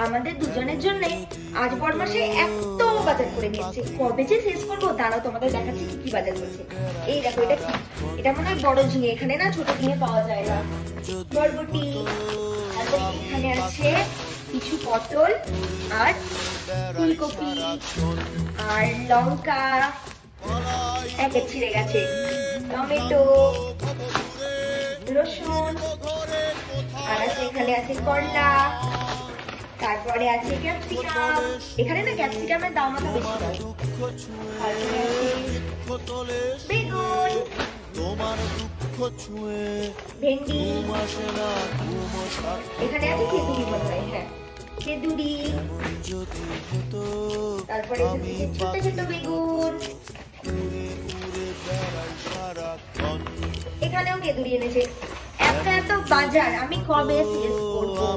আমাদের দুজনের জন্য আজ বড়মাসে এত বাজার করে নিয়েছে, কবে যে শেষ করবো দাঁড়াও তোমাদের দেখাচ্ছি কি কি বাজার করেছে। এই দেখো, এটা কি? এটা মনে হয় বড় ঝিঙে, এখানে না ছোট ঝিঙে পাওয়া যায় না। বরবটি, তারপরে এখানে আছে কিছু পটল আর ফুলকপি আর লঙ্কা, প্যাকেট ছিঁড়ে গেছে, টমেটো, রসুন, আর আছে এখানে আছে করলা, তারপরে আছে ক্যাপসিকাম। এখানে না ক্যাপসিকামের দাম অত বেশি নয়। বেগুন, ভেন্ডি, এখানে আছে খেতুরি মনে হয়, হ্যাঁ খেতুরি, তারপরে ছোট ছোট বেগুন, এখানেও কেদুরি এনেছে। এত এত বাজার আমি কবে শেষ করবো?